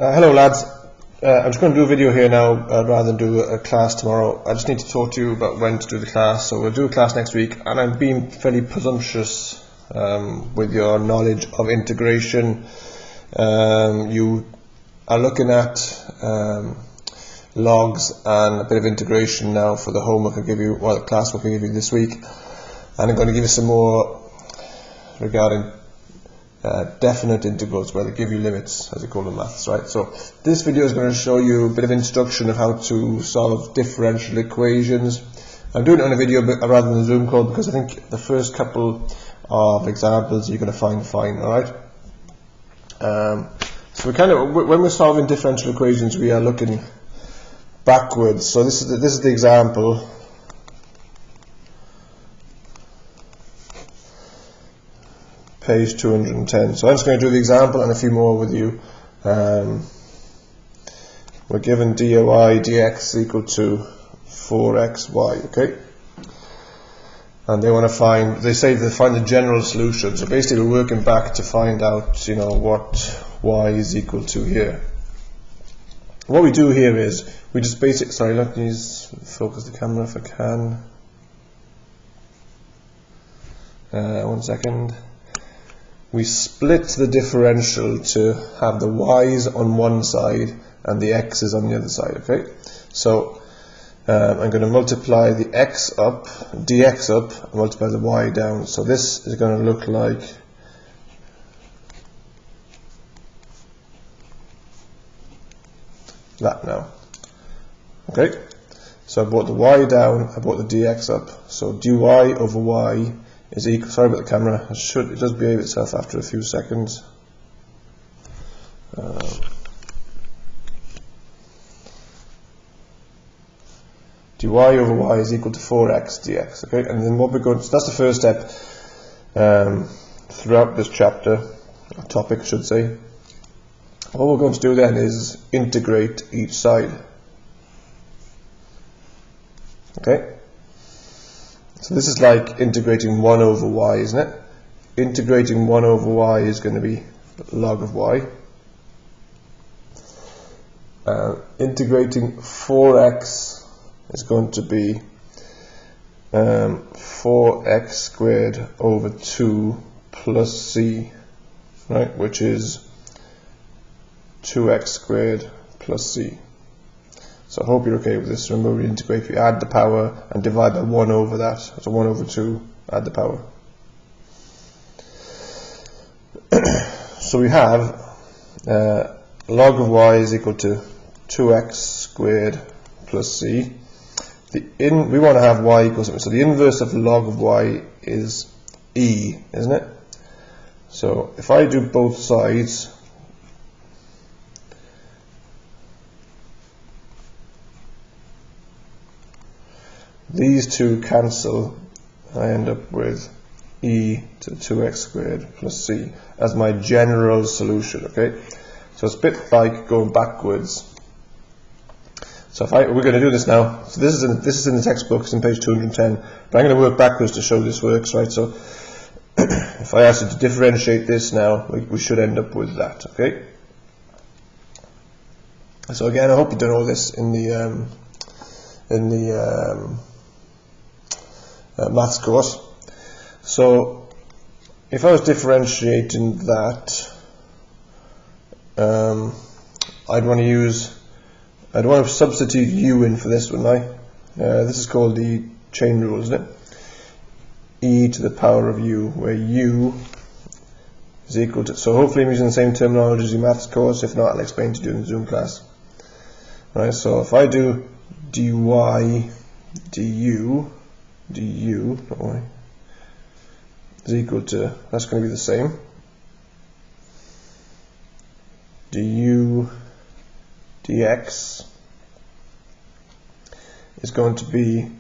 Hello lads, I'm just going to do a video here now rather than do a class tomorrow. I just need to talk to you about when to do the class. So we'll do a class next week, and I'm being fairly presumptuous with your knowledge of integration. You are looking at logs and a bit of integration now for the homework I give you, or the classwork I give you this week, and I'm going to give you some more regarding definite integrals, where they give you limits, as we call them maths, right? So this video is going to show you a bit of instruction of how to solve differential equations. I'm doing it on a video rather than a Zoom call because I think the first couple of examples you're going to find fine, alright? So when we're solving differential equations, we are looking backwards. So this is the example. Page 210. So I'm just going to do the example and a few more with you. We're given DOI dx equal to 4xy, okay? And they want to find, they say they find the general solution. So basically we're working back to find out, you know, what y is equal to here. What we do here is, we just sorry, let me focus the camera if I can. 1 second. We split the differential to have the y's on one side and the x's on the other side, okay? So I'm going to multiply the x up, dx up, and multiply the y down. So this is going to look like that now, okay? So I brought the y down, I brought the dx up. So dy over y is equal, sorry about the camera, it does behave itself after a few seconds. Dy over y is equal to 4x dx, okay? And then what we're going to, so that's the first step throughout this chapter, or topic I should say. What we're going to do then is integrate each side, okay? So this is like integrating 1 over y, isn't it? Integrating 1 over y is going to be log of y. Integrating 4x is going to be 4x squared over 2 plus c, right? Which is 2x squared plus c. So I hope you're okay with this. Remember, we integrate, we add the power and divide by 1 over that. So 1 over 2, add the power. So we have log of y is equal to 2x squared plus c. We want to have y equals something. So the inverse of log of y is e, isn't it? So if I do both sides, these two cancel, I end up with e to 2x squared plus c as my general solution, okay? So it's a bit like going backwards. So we're going to do this now. So this is in the textbook, it's in page 210, but I'm going to work backwards to show this works, right? So if I ask you to differentiate this now, we should end up with that, okay? So again, I hope you've done all this in the maths course. So if I was differentiating that, I'd want to substitute u in for this, wouldn't I? This is called the chain rule, isn't it? E to the power of u, where u is equal to, so hopefully I'm using the same terminology as your maths course. If not, I'll explain to you in the Zoom class. Right, so if I do dy du, don't worry, is equal to, that's going to be the same, du dx is going to be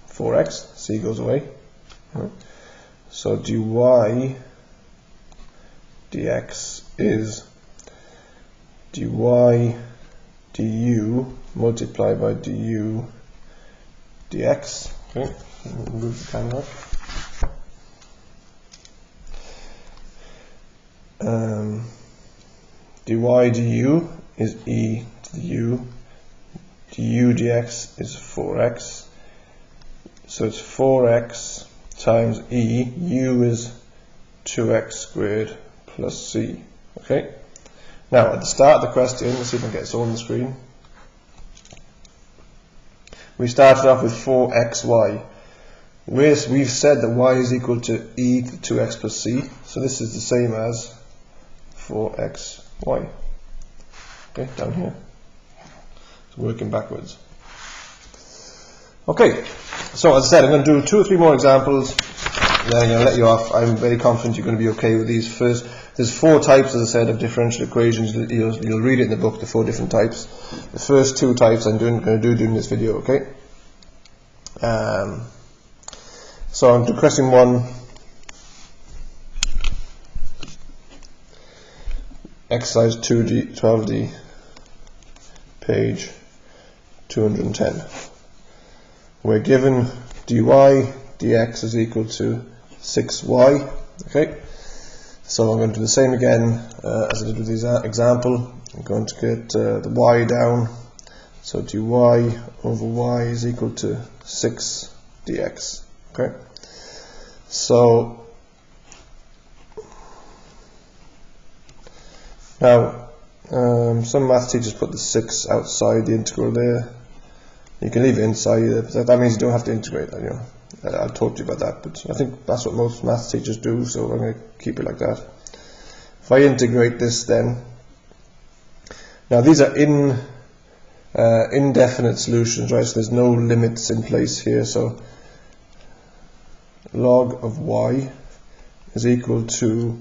4x, c goes away, so dy dx is dy du multiplied by du dx. Okay, move the camera. dy du is e to the u, du dx is 4x, so it's 4x times e, u is 2x squared plus c. Okay, now at the start of the question, let's see if I can get this on the screen. We started off with 4xy. We've said that y is equal to e to the 2x plus c, so this is the same as 4xy. Okay, down here. So working backwards. Okay, so as I said, I'm going to do 2 or 3 more examples, then I'm going to let you off. I'm very confident you're going to be okay with these first. There's 4 types, as I said, of differential equations. You'll read it in the book, the 4 different types. The first 2 types I'm going to do during this video, okay? So on to question 1. Exercise 2D, 12D, page 210. We're given dy dx is equal to 6y. Okay, so I'm going to do the same again as I did with the example. I'm going to get the y down, so dy over y is equal to 6 dx. Okay, so now some math teachers put the 6 outside the integral there. You can leave it inside, but that means you don't have to integrate that, you know. I'll talk to you about that, but I think that's what most math teachers do, so I'm going to keep it like that. If I integrate this then, now these are indefinite solutions, right, so there's no limits in place here, so log of y is equal to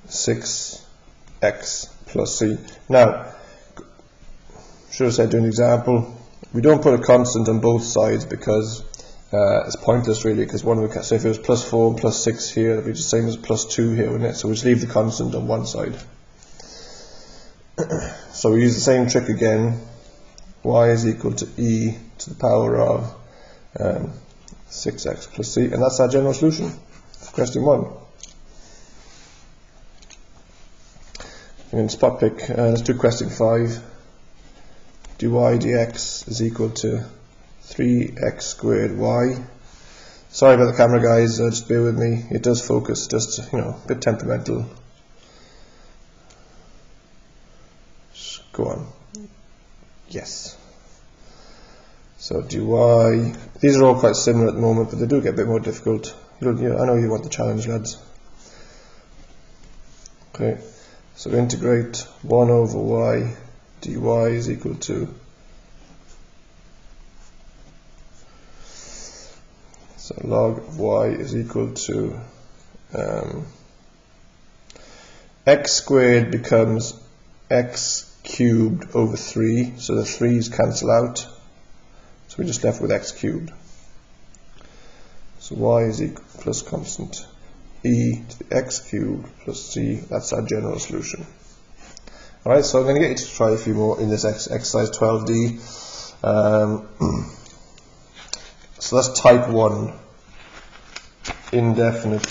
6x plus c. Now, should have said during the example, we don't put a constant on both sides because it's pointless really, because one would, so if it was plus 4 and plus 6 here, it would be the same as plus 2 here, wouldn't it? So we just leave the constant on one side. So we use the same trick again. Y is equal to e to the power of 6x plus c, and that's our general solution for question 1. And spot pick, let's do question 5. dy dx is equal to 3x squared y. Sorry about the camera, guys, just bear with me. It does focus, just, you know, a bit temperamental. Just go on. Yes. So dy, these are all quite similar at the moment, but they do get a bit more difficult. I know you want the challenge, lads. Okay, so integrate 1 over y dy is equal to, so log of y is equal to x squared becomes x cubed over 3, so the 3's cancel out, so we're just left with x cubed. So y is equal plus constant e to the x cubed plus c. That's our general solution. Alright, so I'm going to get you to try a few more in this exercise 12D. So that's type 1, indefinite,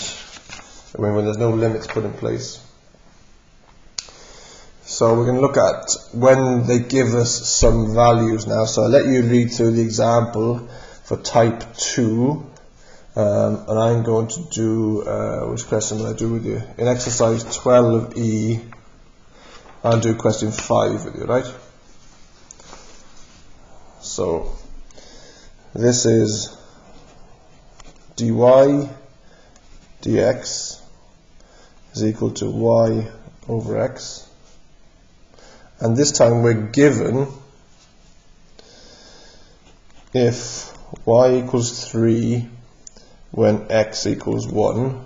when there's no limits put in place. So we're going to look at when they give us some values now. So I'll let you read through the example for type 2, and I'm going to do, which question will I do with you? In exercise 12E, I'll do question 5 with you, right? So this is dy dx is equal to y over x, and this time we're given if y equals 3 when x equals 1,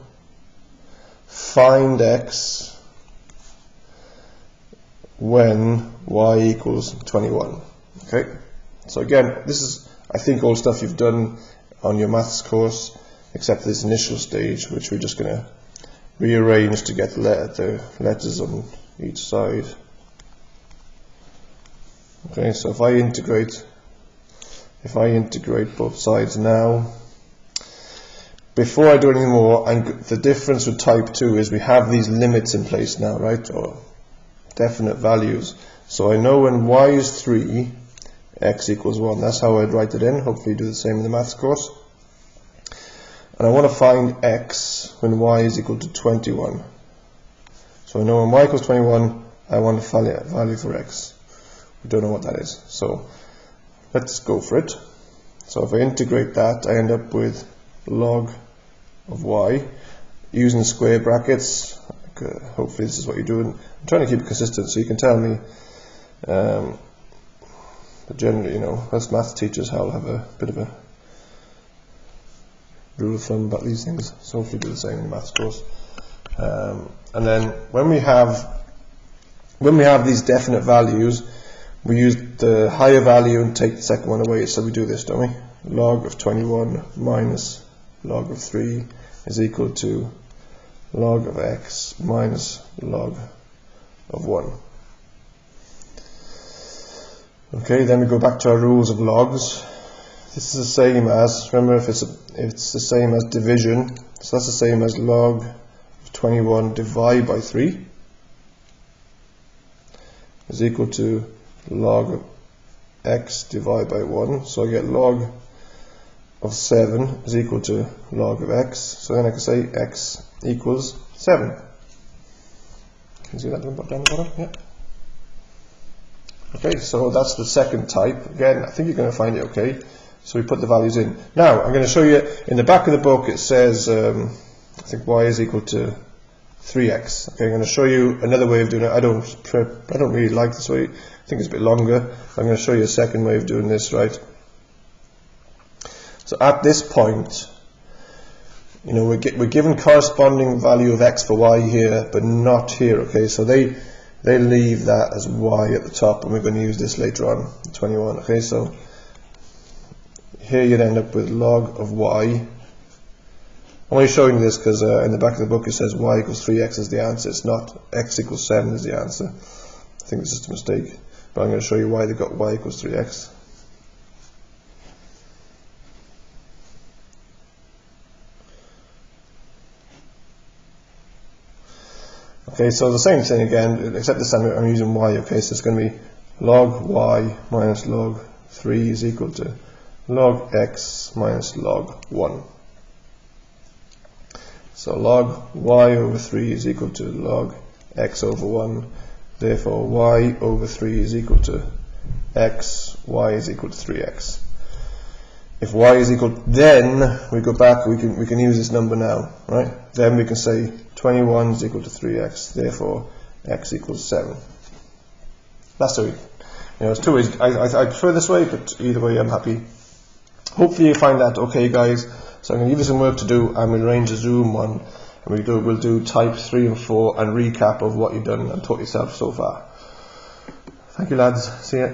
find x when y equals 21. Okay, so again, this is, I think, all stuff you've done on your maths course, except this initial stage, which we're just going to rearrange to get the letters on each side. Okay, so if I integrate both sides now, before I do anything more, the difference with type 2 is we have these limits in place now, right? Or definite values. So I know when y is 3, x equals 1. That's how I'd write it in. Hopefully you do the same in the maths course. And I want to find x when y is equal to 21. So I know when y equals 21, I want a value for x. We don't know what that is. So let's go for it. So if I integrate that, I end up with log of y. Using square brackets, hopefully this is what you're doing. I'm trying to keep it consistent so you can tell me. But generally, you know, us maths teachers will have a bit of a rule of thumb about these things. So hopefully do the same in the maths course. And then when we have these definite values, we use the higher value and take the second one away. So we do this, don't we? Log of 21 minus log of 3 is equal to log of x minus log of 1. Okay, then we go back to our rules of logs. This is the same as, remember, if it's the same as division, so that's the same as log of 21 divided by 3 is equal to log of x divided by 1. So I get log of 7 is equal to log of x. So then I can say x equals 7. Can you see that down the bottom? Yeah. Okay, so that's the second type. Again, I think you're going to find it okay. So we put the values in. Now, I'm going to show you, in the back of the book it says, I think y is equal to 3x. Okay, I'm going to show you another way of doing it. I don't really like this way. I think it's a bit longer. I'm going to show you a second way of doing this, right? So at this point, you know, we're given corresponding value of x for y here, but not here. Okay, so they leave that as y at the top, and we're going to use this later on, 21. Okay, so here you'd end up with log of y. I'm only showing you this because in the back of the book it says y equals 3x is the answer. It's not x equals 7 is the answer. I think it's just a mistake. But I'm going to show you why they got y equals 3x. Okay, so the same thing again, except this time I'm using y. Okay, so it's going to be log y minus log 3 is equal to log x minus log 1. So log y over 3 is equal to log x over 1. Therefore y over 3 is equal to x, y is equal to 3x. If y is equal, then we go back, we can use this number now, right? Then we can say 21 is equal to 3x, therefore x equals 7. That's the way, you know, there's two ways. I prefer this way, but either way I'm happy. Hopefully you find that okay, guys. So I'm going to give you some work to do, and we'll arrange a Zoom one, and we'll do type 3 and 4 and recap of what you've done and taught yourself so far. Thank you, lads. See ya.